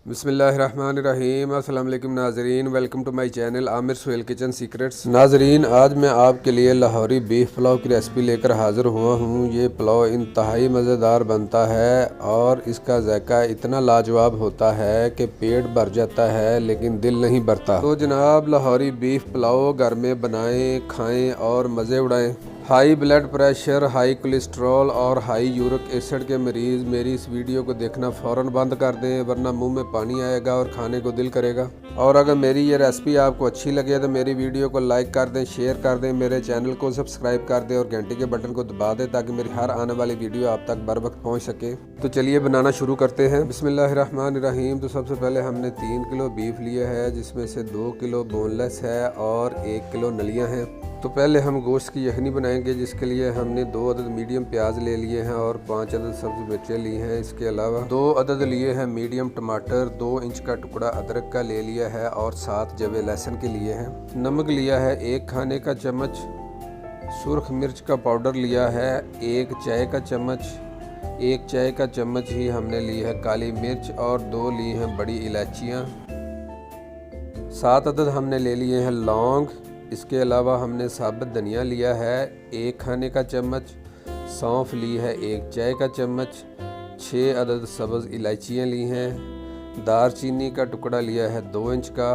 बिस्मिल्लाहिर्रहमानिर्रहीम। अस्सलाम वालेकुम नाजरीन, welcome to my channel Aamir Suhail kitchen secrets. नाजरीन, आज मैं आपके लिए लाहौरी बीफ पुलाव की रेसिपी लेकर हाज़िर हुआ हूँ। ये पुलाव इंतहाई मज़ेदार बनता है और इसका जायका इतना लाजवाब होता है कि पेट भर जाता है लेकिन दिल नहीं भरता। तो जनाब, लाहौरी बीफ पुलाव घर में बनाएं, खाएँ और मज़े उड़ाएँ। High blood pressure, high cholesterol और हाई यूरिक एसिड के मरीज़ मेरी इस वीडियो को देखना फ़ौरन बंद कर दें, वरना मुंह में पानी आएगा और खाने को दिल करेगा। और अगर मेरी ये रेसिपी आपको अच्छी लगे तो मेरी वीडियो को लाइक कर दें, शेयर कर दें, मेरे चैनल को सब्सक्राइब कर दें और घंटे के बटन को दबा दें ताकि मेरी हर आने वाली वीडियो आप तक बर वक्त पहुँच सके। तो चलिए बनाना शुरू करते हैं। बिस्मिल्लाहिर्रहमानिर्रहीम। तो सबसे पहले हमने 3 किलो बीफ लिया है, जिसमें से 2 किलो बोनलेस है और 1 किलो नलियाँ हैं। तो पहले हम गोश्त की यखनी बनाएंगे, जिसके लिए हमने 2 अदद मीडियम प्याज ले लिए हैं और 5 अदद सब्ज़ मिर्चें ली हैं। इसके अलावा 2 अदद लिए हैं मीडियम टमाटर, 2 इंच का टुकड़ा अदरक का ले लिया है और 7 जवे लहसुन के लिए हैं। नमक लिया है 1 खाने का चम्मच, सुर्ख मिर्च का पाउडर लिया है 1 चाय का चम्मच, 1 चाय का चम्मच ही हमने ली है काली मिर्च और 2 ली हैं बड़ी इलायचियाँ। 7 अदद हमने ले लिए हैं लौंग। इसके अलावा हमने साबुत धनिया लिया है 1 खाने का चम्मच, सौंफ ली है 1 चाय का चम्मच, 6 अदद सब्ज़ इलायचियाँ ली हैं, दारचीनी का टुकड़ा लिया है 2 इंच का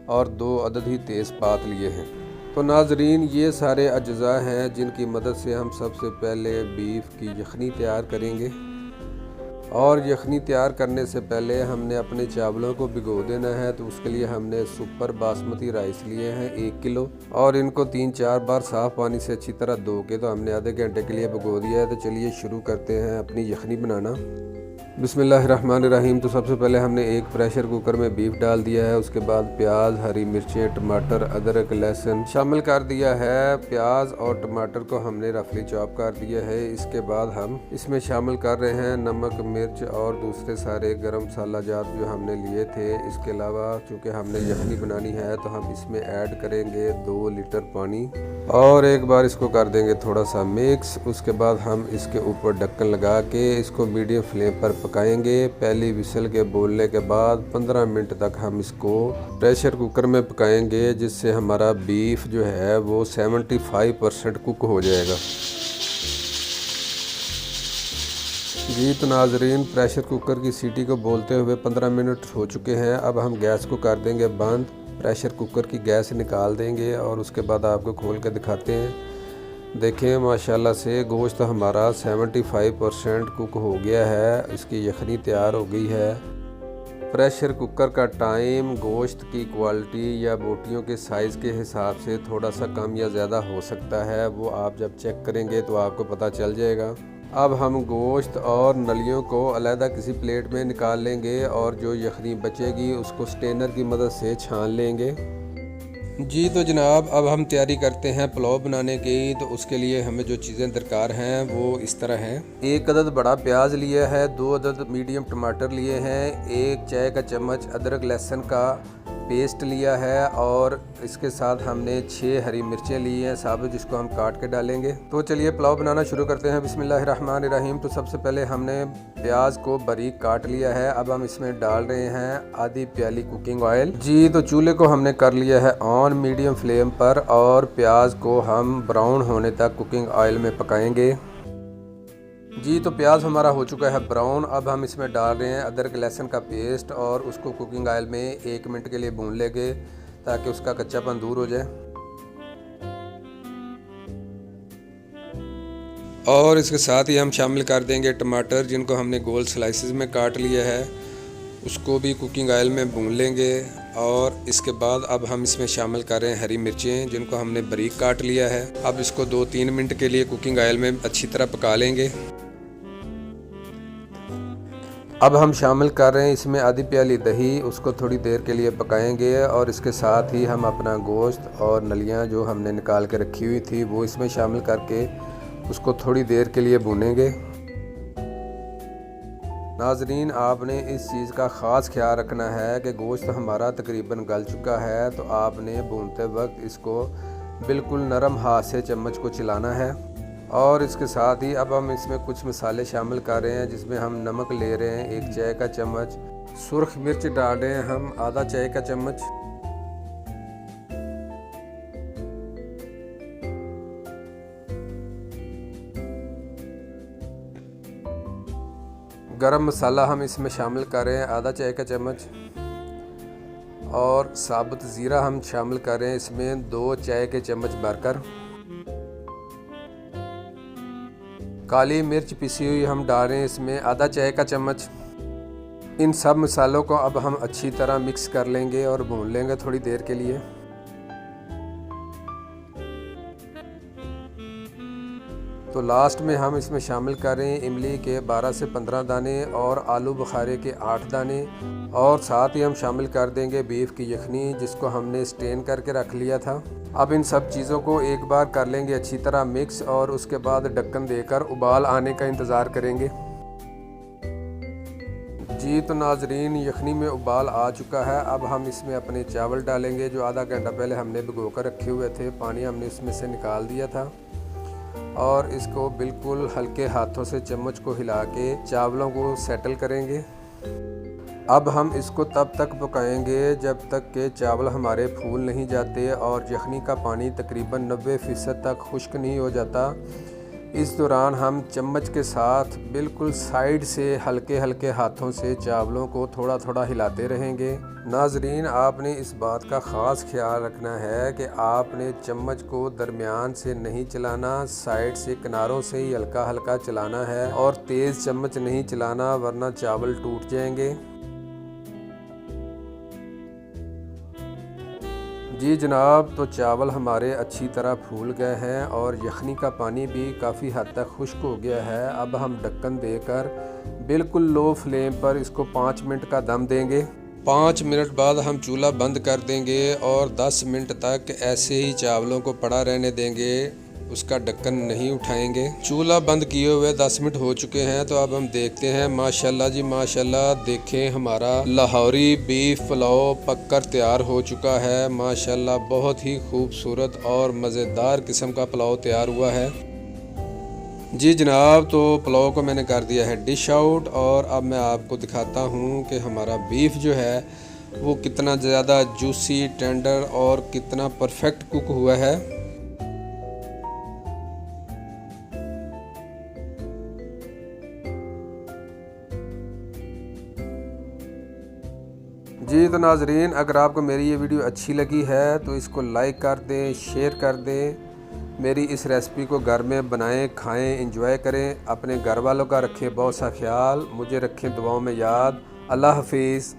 और 2 अदद ही तेज़पात लिए हैं। तो नाजरीन, ये सारे अज्जा हैं जिनकी मदद से हम सबसे पहले बीफ की यखनी तैयार करेंगे। और यखनी तैयार करने से पहले हमने अपने चावलों को भिगो देना है। तो उसके लिए हमने सुपर बासमती राइस लिए हैं 1 किलो और इनको 3-4 बार साफ़ पानी से अच्छी तरह धो के तो हमने आधे घंटे के लिए भिगो दिया है। तो चलिए शुरू करते हैं अपनी यखनी बनाना। बिस्मिल्लाहिर्रहमानिर्रहीम। तो सबसे पहले हमने एक प्रेशर कुकर में बीफ डाल दिया है। उसके बाद प्याज, हरी मिर्चें, टमाटर, अदरक, लहसुन शामिल कर दिया है। प्याज और टमाटर को हमने रफली चॉप कर दिया है। इसके बाद हम इसमें शामिल कर रहे हैं नमक, मिर्च और दूसरे सारे गरम मसाला जात जो हमने लिए थे। इसके अलावा चूँकि हमने यखनी बनानी है तो हम इसमें ऐड करेंगे 2 लीटर पानी और एक बार इसको कर देंगे थोड़ा सा मिक्स। उसके बाद हम इसके ऊपर ढक्कन लगा के इसको मीडियम फ्लेम पर पकाएंगे। पहली विसल के बोलने के बाद 15 मिनट तक हम इसको प्रेशर कुकर में पकाएंगे, जिससे हमारा बीफ जो है वो 75% कुक हो जाएगा। जी तो नाजरीन, प्रेशर कुकर की सीटी को बोलते हुए 15 मिनट हो चुके हैं। अब हम गैस को कर देंगे बंद, प्रेशर कुकर की गैस निकाल देंगे और उसके बाद आपको खोल के दिखाते हैं। देखें, माशाल्लाह से गोश्त हमारा 75% कुक हो गया है। इसकी यखनी तैयार हो गई है। प्रेशर कुकर का टाइम गोश्त की क्वालिटी या बोटियों के साइज़ के हिसाब से थोड़ा सा कम या ज़्यादा हो सकता है, वो आप जब चेक करेंगे तो आपको पता चल जाएगा। अब हम गोश्त और नलियों को अलहदा किसी प्लेट में निकाल लेंगे और जो यखनी बचेगी उसको स्ट्रेनर की मदद से छान लेंगे। जी तो जनाब, अब हम तैयारी करते हैं पुलाव बनाने की। तो उसके लिए हमें जो चीज़ें दरकार हैं वो इस तरह हैं। 1 अदद बड़ा प्याज लिया है, 2 अदद मीडियम टमाटर लिए हैं, 1 चाय का चम्मच अदरक लहसुन का पेस्ट लिया है और इसके साथ हमने 6 हरी मिर्चें ली हैं साबुत, जिसको हम काट के डालेंगे। तो चलिए पुलाव बनाना शुरू करते हैं। बिस्मिल्लाहिर्रहमानिर्रहीम। तो सबसे पहले हमने प्याज को बारीक काट लिया है। अब हम इसमें डाल रहे हैं आधी प्याली कुकिंग ऑयल। जी तो चूल्हे को हमने कर लिया है ऑन मीडियम फ्लेम पर और प्याज को हम ब्राउन होने तक कुकिंग ऑयल में पकाएंगे। जी तो प्याज हमारा हो चुका है ब्राउन। अब हम इसमें डाल रहे हैं अदरक लहसुन का पेस्ट और उसको कुकिंग ऑयल में 1 मिनट के लिए भून लेंगे ताकि उसका कच्चापन दूर हो जाए। और इसके साथ ही हम शामिल कर देंगे टमाटर, जिनको हमने गोल स्लाइसेस में काट लिया है, उसको भी कुकिंग ऑयल में भून लेंगे। और इसके बाद अब हम इसमें शामिल कर रहे हैं हरी मिर्चें, जिनको हमने बारीक काट लिया है। अब इसको 2-3 मिनट के लिए कुकिंग ऑयल में अच्छी तरह पका लेंगे। अब हम शामिल कर रहे हैं इसमें आधी प्याली दही, उसको थोड़ी देर के लिए पकाएंगे और इसके साथ ही हम अपना गोश्त और नलियां जो हमने निकाल के रखी हुई थी वो इसमें शामिल करके उसको थोड़ी देर के लिए भूनेंगे। नाजरीन, आपने इस चीज़ का ख़ास ख्याल रखना है कि गोश्त हमारा तकरीबन गल चुका है, तो आपने भूनते वक्त इसको बिल्कुल नरम हाथ से चम्मच को चलाना है। और इसके साथ ही अब हम इसमें कुछ मसाले शामिल कर रहे हैं, जिसमें हम नमक ले रहे हैं 1 चाय का चम्मच, सुर्ख मिर्च डाल रहे हैं हम आधा चाय का चम्मच। गरम मसाला हम इसमें शामिल कर रहे हैं आधा चाय का चम्मच। और साबुत ज़ीरा हम शामिल कर रहे हैं इसमें 2 चाय के चम्मच भरकर। काली मिर्च पिसी हुई हम डाल रहे हैं इसमें आधा चाय का चम्मच। इन सब मसालों को अब हम अच्छी तरह मिक्स कर लेंगे और भून लेंगे थोड़ी देर के लिए। तो लास्ट में हम इसमें शामिल कर रहे हैं इमली के 12 से 15 दाने और आलू बुखारे के 8 दाने। और साथ ही हम शामिल कर देंगे बीफ की यखनी जिसको हमने स्टेन करके रख लिया था। अब इन सब चीज़ों को एक बार कर लेंगे अच्छी तरह मिक्स और उसके बाद ढक्कन देकर उबाल आने का इंतज़ार करेंगे। जी तो नाजरीन, यखनी में उबाल आ चुका है। अब हम इसमें अपने चावल डालेंगे जो आधा घंटा पहले हमने भिगो कर रखे हुए थे। पानी हमने इसमें से निकाल दिया था और इसको बिल्कुल हल्के हाथों से चम्मच को हिला के चावलों को सेटल करेंगे। अब हम इसको तब तक पकाएंगे जब तक के चावल हमारे फूल नहीं जाते और यखनी का पानी तकरीबन 90% तक खुश्क नहीं हो जाता। इस दौरान हम चम्मच के साथ बिल्कुल साइड से हल्के हल्के हाथों से चावलों को थोड़ा थोड़ा हिलाते रहेंगे। नाजरीन, आपने इस बात का ख़ास ख्याल रखना है कि आपने चम्मच को दरमियान से नहीं चलाना, साइड से किनारों से ही हल्का हल्का चलाना है और तेज़ चम्मच नहीं चलाना वरना चावल टूट जाएंगे। जी जनाब, तो चावल हमारे अच्छी तरह फूल गए हैं और यखनी का पानी भी काफ़ी हद तक खुश्क हो गया है। अब हम ढक्कन देकर बिल्कुल लो फ्लेम पर इसको 5 मिनट का दम देंगे। 5 मिनट बाद हम चूल्हा बंद कर देंगे और 10 मिनट तक ऐसे ही चावलों को पड़ा रहने देंगे, उसका ढक्कन नहीं उठाएंगे। चूल्हा बंद किए हुए 10 मिनट हो चुके हैं। तो अब हम देखते हैं। माशाल्लाह जी माशाल्लाह, देखें हमारा लाहौरी बीफ पुलाव पककर तैयार हो चुका है। माशाल्लाह बहुत ही खूबसूरत और मज़ेदार किस्म का पुलाव तैयार हुआ है। जी जनाब, तो पुलाव को मैंने कर दिया है डिश आउट और अब मैं आपको दिखाता हूँ कि हमारा बीफ जो है वो कितना ज़्यादा जूसी, टेंडर और कितना परफेक्ट कुक हुआ है। जी तो नाजरीन, अगर आपको मेरी ये वीडियो अच्छी लगी है तो इसको लाइक कर दें, शेयर कर दें। मेरी इस रेसिपी को घर में बनाएं, खाएं, एंजॉय करें। अपने घर वालों का रखें बहुत सा ख्याल। मुझे रखें दुआओं में याद। अल्लाह हाफिज़।